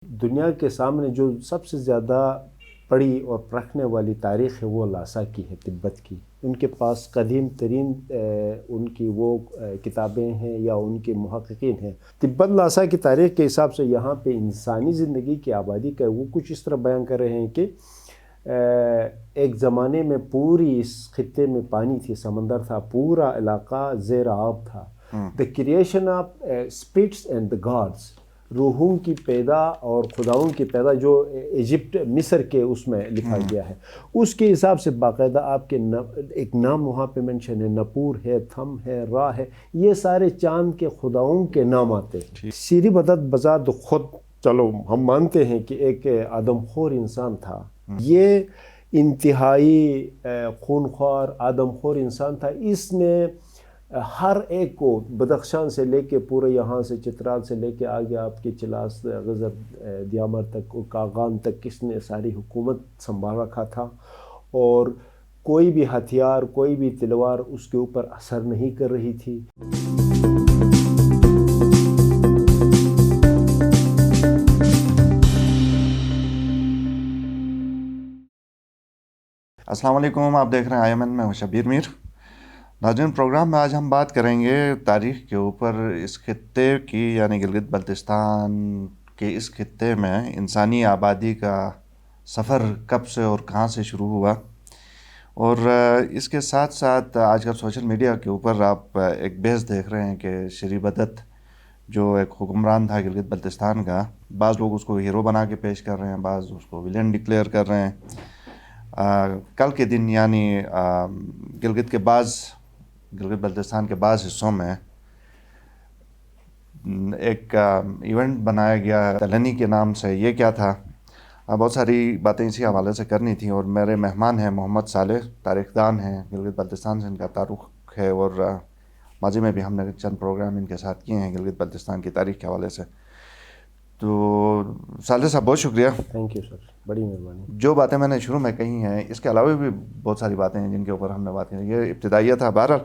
دنیا کے سامنے جو سب سے زیادہ پڑھی اور پرکھنے والی تاریخ ہے وہ لاسا کی ہے، تبت کی۔ ان کے پاس قدیم ترین ان کی وہ کتابیں ہیں یا ان کے محققین ہیں۔ تبت لاسا کی تاریخ کے حساب سے یہاں پہ انسانی زندگی کی آبادی کا وہ کچھ اس طرح بیان کر رہے ہیں کہ ایک زمانے میں پوری اس خطے میں پانی تھی، سمندر تھا، پورا علاقہ زیر آب تھا۔ The creation of spirits and the gods, روحوں کی پیدا اور خداؤں کی پیدا، جو ایجپٹ مصر کے اس میں لکھا گیا ہے، اس کے حساب سے باقاعدہ آپ کے ایک نام وہاں پہ منشن ہے، نپور ہے، تھم ہے، را ہے، یہ سارے چاند کے خداؤں کے نام آتے ہیں۔ شری بدت بذات خود، چلو ہم مانتے ہیں کہ ایک آدم خور انسان تھا، یہ انتہائی خونخوار آدم خور انسان تھا۔ اس نے ہر ایک کو، بدخشان سے لے کے پورے یہاں سے چترال سے لے کے آگے آپ کے چلاس غزب دیامر تک، کاغان تک، کس نے ساری حکومت سنبھال رکھا تھا، اور کوئی بھی ہتھیار، کوئی بھی تلوار اس کے اوپر اثر نہیں کر رہی تھی۔ السلام علیکم، آپ دیکھ رہے ہیں IMN، میں ہوں شبیر میر۔ ناظرین، پروگرام میں آج ہم بات کریں گے تاریخ کے اوپر، اس خطے کی یعنی گلگت بلتستان کے اس خطے میں انسانی آبادی کا سفر کب سے اور کہاں سے شروع ہوا، اور اس کے ساتھ ساتھ آج کل سوشل میڈیا کے اوپر آپ ایک بحث دیکھ رہے ہیں کہ شری بدت جو ایک حکمران تھا گلگت بلتستان کا، بعض لوگ اس کو ہیرو بنا کے پیش کر رہے ہیں، بعض اس کو ویلن ڈکلیئر کر رہے ہیں۔ کل کے دن یعنی گلگت بلتستان کے بعض حصوں میں ایک ایونٹ بنایا گیا تلنی کے نام سے۔ یہ کیا تھا؟ بہت ساری باتیں اسی حوالے سے کرنی تھیں، اور میرے مہمان ہیں محمد صالح، تاریخ دان ہیں، گلگت بلتستان سے ان کا تعلق ہے، اور ماضی میں بھی ہم نے چند پروگرام ان کے ساتھ کیے ہیں گلگت بلتستان کی تاریخ کے حوالے سے۔ تو صالح صاحب، بہت شکریہ۔ تھینک یو سر، بڑی مہربانی۔ جو باتیں میں نے شروع میں کہی ہیں، اس کے علاوہ بھی بہت ساری باتیں ہیں جن کے اوپر ہم نے بات کی، یہ ابتدائیہ تھا بہرحال۔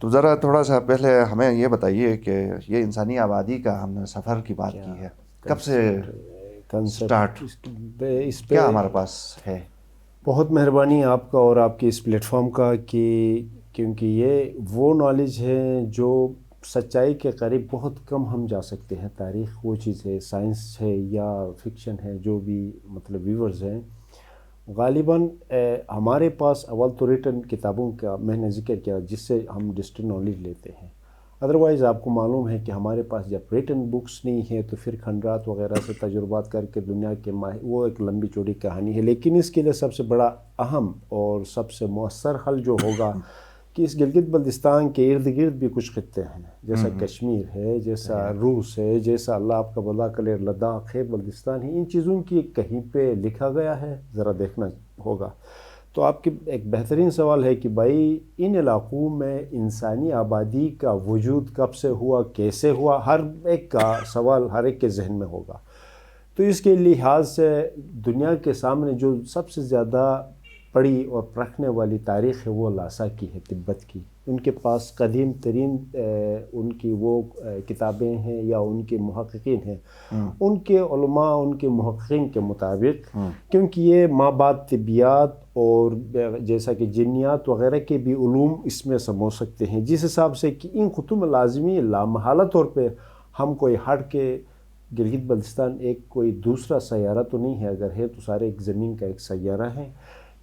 تو ذرا تھوڑا سا پہلے ہمیں یہ بتائیے کہ یہ انسانی آبادی کا ہم نے سفر کی بات کی ہے، کب سے سٹارٹ، کیا ہمارے پاس ہے؟ بہت مہربانی آپ کا اور آپ کے اس پلیٹ فارم کا، کیونکہ یہ وہ نالج ہے جو سچائی کے قریب بہت کم ہم جا سکتے ہیں۔ تاریخ وہ چیز ہے، سائنس ہے یا فکشن ہے، جو بھی مطلب ویورز ہیں، غالباً ہمارے پاس اول تو ریٹن کتابوں کا میں نے ذکر کیا، جس سے ہم ڈسٹنٹ نالج لیتے ہیں۔ ادروائز آپ کو معلوم ہے کہ ہمارے پاس جب ریٹن بکس نہیں ہے تو پھر کھنڈرات وغیرہ سے تجربات کر کے دنیا کے وہ ایک لمبی چوڑی کہانی ہے۔ لیکن اس کے لیے سب سے بڑا اہم اور سب سے مؤثر حل جو ہوگا کہ اس گلگت بلتستان کے ارد گرد بھی کچھ خطے ہیں، جیسا کشمیر ہے، جیسا روس ہے، جیسا اللہ آپ کا بلا کرے لداخ ہے، بلتستان ہے، ان چیزوں کی کہیں پہ لکھا گیا ہے، ذرا دیکھنا ہوگا۔ تو آپ کے ایک بہترین سوال ہے کہ بھائی ان علاقوں میں انسانی آبادی کا وجود کب سے ہوا، کیسے ہوا، ہر ایک کا سوال ہر ایک کے ذہن میں ہوگا۔ تو اس کے لحاظ سے دنیا کے سامنے جو سب سے زیادہ پڑھی اور پرکھنے والی تاریخ ہے وہ لاسا کی ہے، تبت کی۔ ان کے پاس قدیم ترین ان کی وہ کتابیں ہیں یا ان کے محققین ہیں۔ ان کے علماء، ان کے محققین کے مطابق، کیونکہ یہ مابعد طبیات اور جیسا کہ جنیات وغیرہ کے بھی علوم اس میں سمو سکتے ہیں، جس حساب سے کہ ان خطوں میں لازمی لامحالہ طور پہ ہم کوئی ہٹ کے گلگت بلتستان ایک کوئی دوسرا سیارہ تو نہیں ہے، اگر ہے تو سارے ایک زمین کا ایک سیارہ ہے۔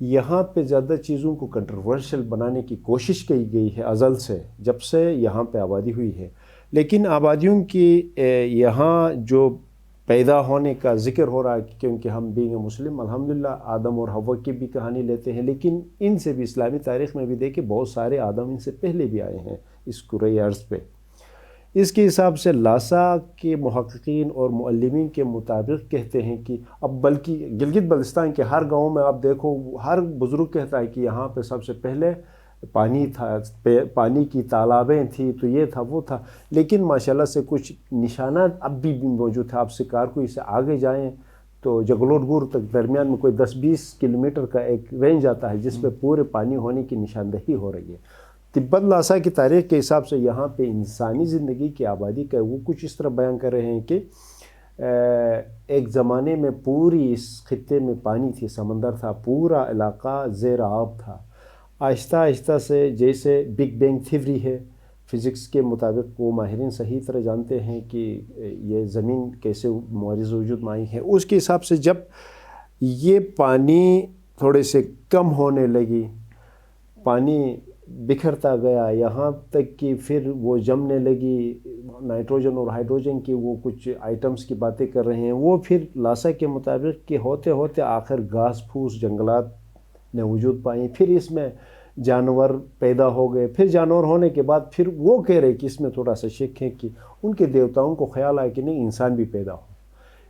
یہاں پہ زیادہ چیزوں کو کنٹروورشل بنانے کی کوشش کی گئی ہے ازل سے، جب سے یہاں پہ آبادی ہوئی ہے۔ لیکن آبادیوں کی یہاں جو پیدا ہونے کا ذکر ہو رہا ہے، کیونکہ ہم بینگ مسلم الحمدللہ آدم اور حوا کی بھی کہانی لیتے ہیں، لیکن ان سے بھی اسلامی تاریخ میں بھی دیکھیں بہت سارے آدم ان سے پہلے بھی آئے ہیں اس کرۂ ارض پہ۔ اس کے حساب سے لاسا کے محققین اور معلمین کے مطابق کہتے ہیں کہ اب بلکہ گلگت بلتستان کے ہر گاؤں میں آپ دیکھو، ہر بزرگ کہتا ہے کہ یہاں پہ سب سے پہلے پانی تھا، پانی کی تالابیں تھیں، تو یہ تھا وہ تھا۔ لیکن ماشاءاللہ سے کچھ نشانات اب بھی موجود ہیں۔ آپ شکارکوئی سے آگے جائیں تو جگلوٹ گور تک درمیان میں کوئی 10-20 کلومیٹر کا ایک رینج آتا ہے جس پہ پورے پانی ہونے کی نشاندہی ہو رہی ہے۔ تبت لاسا کی تاریخ کے حساب سے یہاں پہ انسانی زندگی کی آبادی کا وہ کچھ اس طرح بیان کر رہے ہیں کہ ایک زمانے میں پوری اس خطے میں پانی تھی، سمندر تھا، پورا علاقہ زیر آب تھا. آہستہ آہستہ سے جیسے بگ بینگ تھیوری ہے فزکس کے مطابق، وہ ماہرین صحیح طرح جانتے ہیں کہ یہ زمین کیسے معرض وجود میں آئی ہے، اس کے حساب سے جب یہ پانی تھوڑے سے کم ہونے لگی، پانی بکھرتا گیا یہاں تک کہ پھر وہ جمنے لگی. نائٹروجن اور ہائیڈروجن کی وہ کچھ آئٹمس کی باتیں کر رہے ہیں، وہ پھر لاسا کے مطابق کہ ہوتے ہوتے آخر گھاس پھوس جنگلات نے وجود پائیں. پھر اس میں جانور پیدا ہو گئے. پھر جانور ہونے کے بعد پھر وہ کہہ رہے کہ اس میں تھوڑا سا شک ہے کہ ان کے دیوتاؤں کو خیال آیا کہ نہیں انسان بھی پیدا ہو.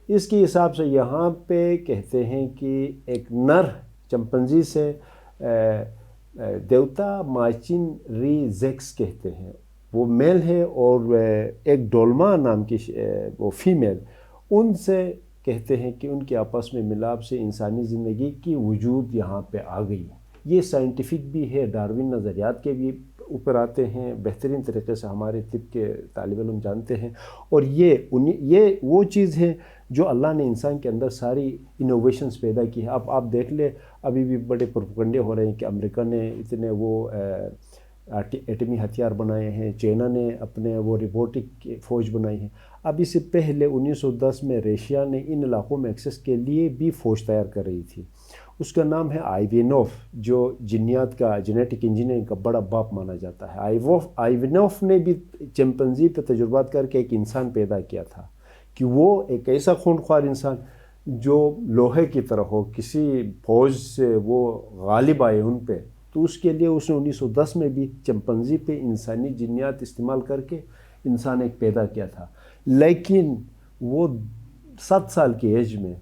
اس کے حساب سے یہاں پہ کہتے ہیں کہ ایک نر چمپنزی سے دیوتا ماچن ری زیکس کہتے ہیں، وہ میل ہے، اور ایک ڈولما نام کی وہ فیمیل، ان سے کہتے ہیں کہ ان کے آپس میں ملاپ سے انسانی زندگی کی وجود یہاں پہ آ گئی. یہ سائنٹیفک بھی ہے، ڈاروین نظریات کے بھی اوپر آتے ہیں، بہترین طریقے سے ہمارے طب کے طالب علم جانتے ہیں. اور یہ وہ چیز ہے جو اللہ نے انسان کے اندر ساری انوویشنز پیدا کی ہے. اب آپ دیکھ لیں ابھی بھی بڑے پروپیگنڈے ہو رہے ہیں کہ امریکہ نے اتنے وہ ایٹمی ہتھیار بنائے ہیں، چائنا نے اپنے وہ روبوٹک فوج بنائی ہے. اب اس سے پہلے 1910 میں رشیا نے ان علاقوں میں ایکسس کے لیے بھی فوج تیار کر رہی تھی. اس کا نام ہے آئیوینوف، جو جنیات کا جینیٹک انجینئرنگ کا بڑا باپ مانا جاتا ہے. آئیوینوف نے بھی چمپنزی پہ تجربات کر کے ایک انسان پیدا کیا تھا کہ وہ ایک ایسا خونخوار انسان جو لوہے کی طرح ہو، کسی فوج سے وہ غالب آئے ان پہ. تو اس کے لیے اس نے 1910 میں بھی چمپنزی پہ انسانی جنیات استعمال کر کے انسان ایک پیدا کیا تھا. لیکن وہ 7 سال کی ایج میں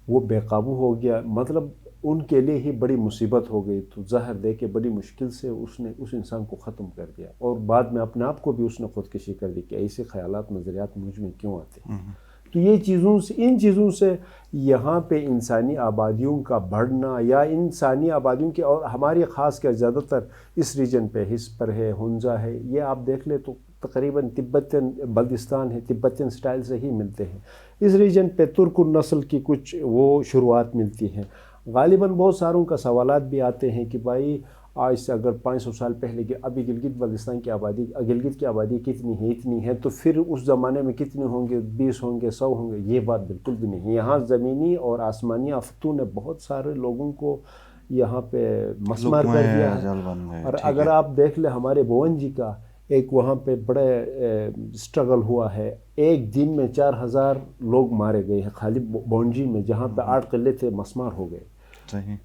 وہ بے قابو ہو گیا، مطلب ان کے لیے ہی بڑی مصیبت ہو گئی. تو زہر دے کے بڑی مشکل سے اس نے اس انسان کو ختم کر دیا، اور بعد میں اپنے آپ کو بھی اس نے خودکشی کر دی کہ ایسے خیالات نظریات مجھ میں کیوں آتے ہیں. تو یہ ان چیزوں سے یہاں پہ انسانی آبادیوں کا بڑھنا، یا انسانی آبادیوں کے، اور ہماری خاص کر زیادہ تر اس ریجن پہ ہسپر ہے، ہنزا ہے، یہ آپ دیکھ لیں تو تقریباً تبتین بلتستان ہے، تبتین سٹائل سے ہی ملتے ہیں. اس ریجن پہ ترک نسل کی کچھ وہ شروعات ملتی ہیں. غالباً بہت ساروں کا سوالات بھی آتے ہیں کہ بھائی آج سے اگر 500 سال پہلے کہ ابھی گلگت بلتستان کی آبادی، گلگت کی آبادی کتنی ہے، اتنی ہے، تو پھر اس زمانے میں کتنے ہوں گے، 20 ہوں گے، 100 ہوں گے. یہ بات بالکل بھی نہیں ہے. یہاں زمینی اور آسمانی آفتوں نے بہت سارے لوگوں کو یہاں پہ مسمار کر دیا ہے. اور اگر آپ دیکھ لیں ہمارے بھون جی کا ایک وہاں پہ بڑے سٹرگل ہوا ہے، ایک دن میں 4000 لوگ مارے گئے ہیں خالی بونجی میں، جہاں پہ 8 قلعے تھے مسمار ہو گئے.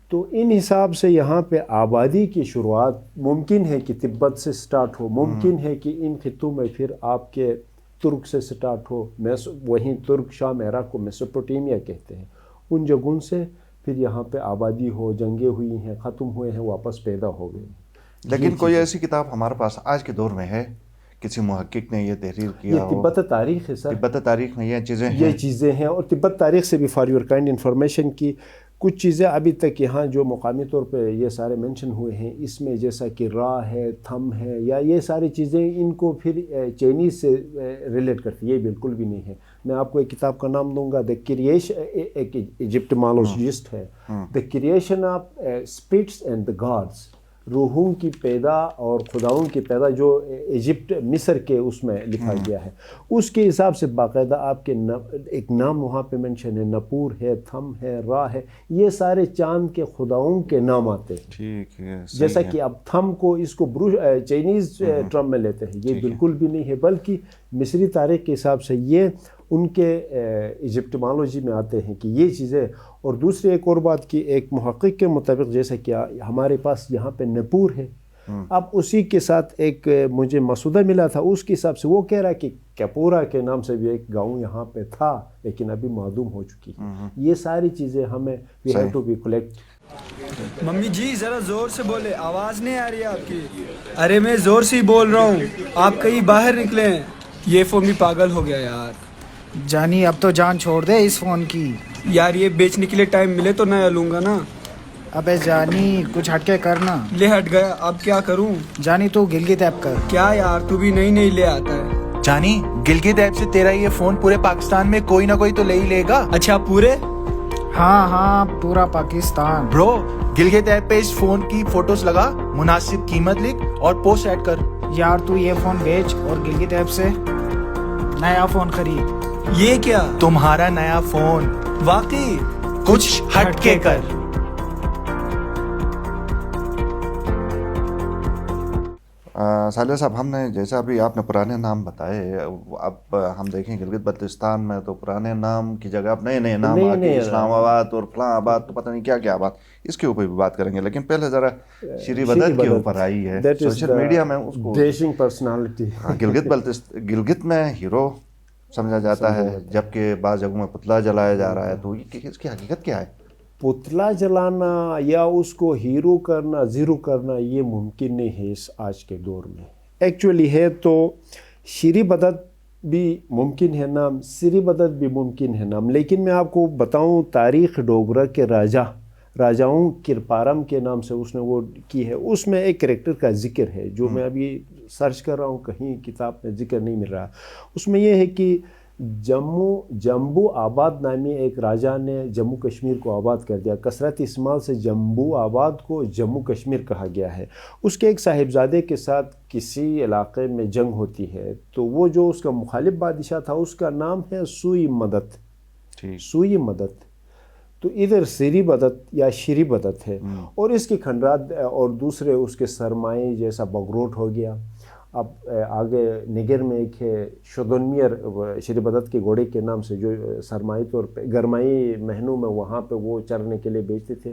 تو ان حساب سے یہاں پہ آبادی کی شروعات ممکن ہے کہ تبت سے سٹارٹ ہو، ممکن ہے کہ ان خطوں میں پھر آپ کے ترک سے سٹارٹ ہو، وہیں ترک شام عراق کو میسوپوٹیمیا کہتے ہیں، ان جگہوں سے پھر یہاں پہ آبادی ہو، جنگیں ہوئی ہیں، ختم ہوئے ہیں، واپس پیدا ہو گئے. لیکن کوئی ایسی کتاب ہمارے پاس آج کے دور میں ہے، کسی محقق نے یہ تحریر کیا؟ یہ تبت تاریخ ہے سر، تبت تاریخ میں یہ چیزیں ہیں. اور تبت تاریخ سے بھی فار یور کائنڈ انفارمیشن کی کچھ چیزیں ابھی تک یہاں جو مقامی طور پہ یہ سارے مینشن ہوئے ہیں، اس میں جیسا کہ را ہے، تھم ہے، یا یہ ساری چیزیں ان کو پھر چائنیز سے ریلیٹ کرتی، یہ بالکل بھی نہیں ہے. میں آپ کو ایک کتاب کا نام دوں گا، دا کریشن، ایک ایجپٹمالوجسٹ ہے، the creation of spirits and the gods, روحوں کی پیدا اور خداؤں کی پیدا، جو ایجپٹ مصر کے اس میں لکھا گیا ہے. اس کے حساب سے باقاعدہ آپ کے ایک نام وہاں پہ منشن ہے، نپور ہے، تھم ہے، را ہے، یہ سارے چاند کے خداؤں کے نام آتے ہیں. ٹھیک ہے. جیسا کہ اب تھم کو اس کو چائنیز ٹرم میں لیتے ہیں، یہ بالکل بھی نہیں ہے، بلکہ مصری تاریخ کے حساب سے یہ ان کے ایجپٹمالوجی میں آتے ہیں کہ یہ چیزیں. اور دوسری ایک اور بات کی، ایک محقق کے مطابق جیسا کہ ہمارے پاس یہاں پہ نپور ہے، اب اسی کے ساتھ ایک مجھے مسودہ ملا تھا، اس کے حساب سے وہ کہہ رہا ہے کہ کپورا کے نام سے بھی ایک گاؤں یہاں پہ تھا لیکن ابھی معدوم ہو چکی ہے. یہ ساری چیزیں ہمیں we have to be collect. Mummy ji ذرا زور سے بولے، آواز نہیں آ رہی ہے آپ کی. ارے میں زور سے ہی بول رہا ہوں، آپ کہیں باہر نکلے ہیں. یہ فون بھی پاگل ہو گیا یار. جانی اب تو جان چھوڑ دے اس فون کی. یار یہ بیچنے کے لیے ٹائم ملے تو نیا لوں گا نا. ابے جانی کچھ ہٹ کے کرنا. لے ہٹ گیا، اب کیا کروں؟ جانی تو گلگت ایپ کر. کیا یار تو بھی نئی لے آتا ہے. جانی گلگت ایپ سے تیرا یہ فون پورے پاکستان میں کوئی نہ کوئی تو لے ہی لے گا. اچھا پورے؟ ہاں پورا پاکستان. برو گلگت ایپ پہ اس فون کی فوٹوز لگا, مناسب قیمت لکھ اور پوسٹ ایڈ کر. یار تو یہ فون بیچ اور گلگت ایپ سے نیا فون خرید. یہ کیا؟ تمہارا نیا فون. واقعی؟ کچھ ہٹ کے کر. صالح صاحب, ہم نے جیسا ابھی آپ نے پرانے نام بتائے, اب ہم دیکھیں گلگت بلتستان میں تو پرانے نام کی جگہ اب نئے نئے نام آ کے اسلام آباد اور فلاں آباد تو پتہ نہیں کیا کیا آباد, اس کے اوپر بھی بات کریں گے. لیکن پہلے ذرا شری بدت کے اوپر آئی ہے سوشل میڈیا میں, اس کو ڈیشنگ پرسنالٹی. گلگت میں ہیرو سمجھا جاتا ہے, جبکہ بعض جگہوں میں پتلا جلایا جا رہا ہے. تو اس کی حقیقت کیا ہے؟ پتلا جلانا یا اس کو ہیرو کرنا, زیرو کرنا, یہ ممکن نہیں ہے اس آج کے دور میں. ایکچولی ہے تو شری بدت بھی ممکن ہے نام, سری بدت بھی ممکن ہے نام. لیکن میں آپ کو بتاؤں, تاریخ ڈوگرا کے راجاؤں کرپارم کے نام سے اس نے وہ کی ہے. اس میں ایک کریکٹر کا ذکر ہے جو میں ابھی سرچ کر رہا ہوں, کہیں کتاب میں ذکر نہیں مل رہا. اس میں یہ ہے کہ جمبو آباد نامی ایک راجہ نے جموں کشمیر کو آباد کر دیا. کثرت استعمال سے جمبو آباد کو جموں کشمیر کہا گیا ہے. اس کے ایک صاحبزادے کے ساتھ کسی علاقے میں جنگ ہوتی ہے, تو وہ جو اس کا مخالف بادشاہ تھا اس کا نام ہے سوئی مدد. سوئی مدد تو ادھر سری بدت یا شری بدت ہے, اور اس کے کھنڈرات اور دوسرے اس کے سرمائے جیسا بگروٹ ہو گیا. اب آگے نگر میں ایک ہے شدنمیر شری بدت کے گھوڑے کے نام سے, جو سرمائی طور پہ گرمائی مہینوں میں وہاں پہ وہ چرنے کے لیے بیچتے تھے.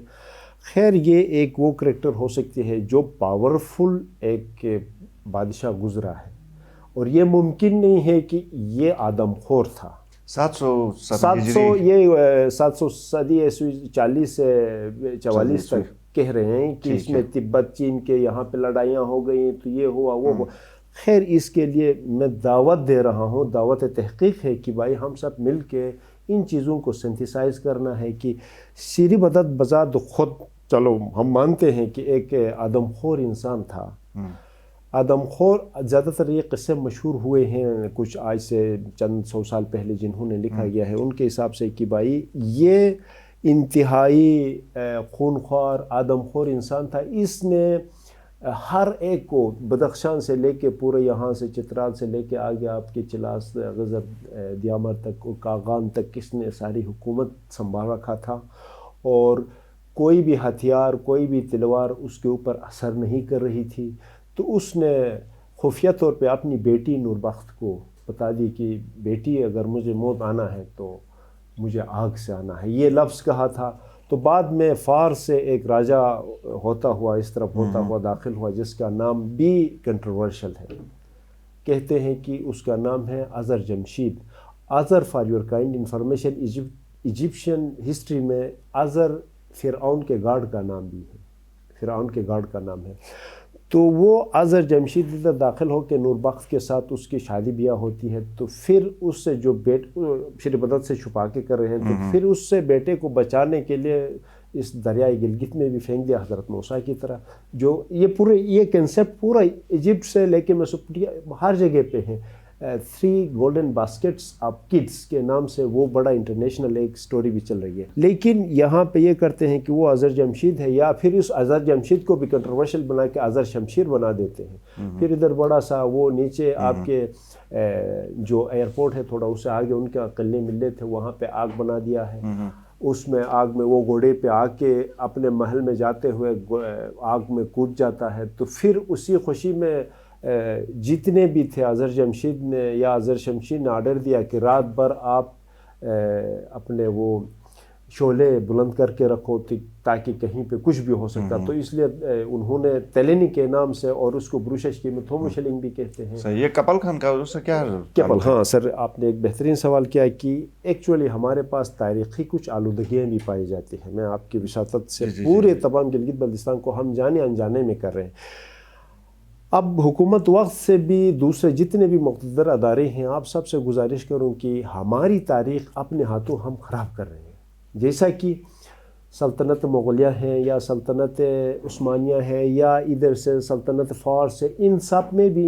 خیر یہ ایک وہ کریکٹر ہو سکتی ہے جو پاورفل ایک بادشاہ گزرا ہے, اور یہ ممکن نہیں ہے کہ یہ آدم خور تھا. 700 یہ 700 صدی 40 سے 44 تک کہہ رہے ہیں کہ اس میں تبت چین کے یہاں پہ لڑائیاں ہو گئیں, تو یہ ہوا وہ ہوا. خیر اس کے لیے میں دعوت دے رہا ہوں, دعوت تحقیق ہے کہ بھائی ہم سب مل کے ان چیزوں کو سنتھیسائز کرنا ہے کہ شری بدت بذات خود, چلو ہم مانتے ہیں کہ ایک آدم خور انسان تھا. آدم خور زیادہ تر یہ قصے مشہور ہوئے ہیں کچھ آج سے چند 100 سال پہلے جنہوں نے لکھا گیا ہے, ان کے حساب سے کہ بھائی یہ انتہائی خونخوار آدم خور انسان تھا. اس نے ہر ایک کو بدخشان سے لے کے پورے یہاں سے چترال سے لے کے آگے آپ کے چلاس غزر دیامر تک کاغان تک اس نے ساری حکومت سنبھال رکھا تھا, اور کوئی بھی ہتھیار کوئی بھی تلوار اس کے اوپر اثر نہیں کر رہی تھی. تو اس نے خفیہ طور پہ اپنی بیٹی نوربخت کو بتا دی کہ بیٹی اگر مجھے موت آنا ہے تو مجھے آگ سے آنا ہے, یہ لفظ کہا تھا. تو بعد میں فارس سے ایک راجہ ہوتا ہوا اس طرف ہوتا ہوا داخل ہوا جس کا نام بھی کنٹروورشل ہے. کہتے ہیں کہ اس کا نام ہے Azhar Jamshed. Azhar for your kind information Egyptian history میں اظہر فرعون کے گارڈ کا نام بھی ہے, فرعون کے گارڈ کا نام ہے. تو وہ اظہر جمشید ادھر داخل ہو کے نوربخت کے ساتھ اس کی شادی بیاہ ہوتی ہے. تو پھر اس سے جو شری بدت سے چھپا کے کر رہے ہیں, تو پھر اس سے بیٹے کو بچانے کے لیے اس دریائے گلگت میں بھی پھینک دیا حضرت موسیٰ کی طرح. جو یہ کنسیپٹ پورا ایجپٹ سے لے کے میسوپوٹیمیا ہر جگہ پہ ہے. 3 گولڈن باسکٹس آف کڈس کے نام سے وہ بڑا انٹرنیشنل ایک سٹوری بھی چل رہی ہے. لیکن یہاں پہ یہ کرتے ہیں کہ وہ اظہر جمشید ہے, یا پھر اس اظہر جمشید کو بھی کنٹروورشل بنا کے اظہر شمشیر بنا دیتے ہیں. پھر ادھر بڑا سا وہ نیچے آپ کے جو ایئرپورٹ ہے تھوڑا اس سے آگے ان کے قلعے ملے تھے, وہاں پہ آگ بنا دیا ہے. اس میں آگ میں وہ گھوڑے پہ آ کے اپنے محل میں جاتے ہوئے آگ میں کود جاتا ہے. تو پھر اسی خوشی میں جتنے بھی تھے اظہر جمشید نے یا اظہر شمشیر نے آرڈر دیا کہ رات بھر آپ اپنے وہ شعلے بلند کر کے رکھو تاکہ کہیں پہ کچھ بھی ہو سکتا. تو اس لیے انہوں نے تیلینی کے نام سے, اور اس کو بروشش کی میں تھوموشلنگ بھی کہتے ہیں. یہ کپل خان کا اس سے کیا کپل, ہاں سر آپ نے ایک بہترین سوال کیا کہ ایکچولی ہمارے پاس تاریخی کچھ آلودگیاں بھی پائی جاتی ہیں. میں آپ کی وساطت سے پورے تمام گلگت بلتستان کو ہم جانے انجانے میں کر رہے ہیں. اب حکومت وقت سے بھی دوسرے جتنے بھی مقتدر ادارے ہیں, آپ سب سے گزارش کروں کہ ہماری تاریخ اپنے ہاتھوں ہم خراب کر رہے ہیں. جیسا کہ سلطنت مغلیہ ہے یا سلطنت عثمانیہ ہے یا ادھر سے سلطنت فارس ہے, ان سب میں بھی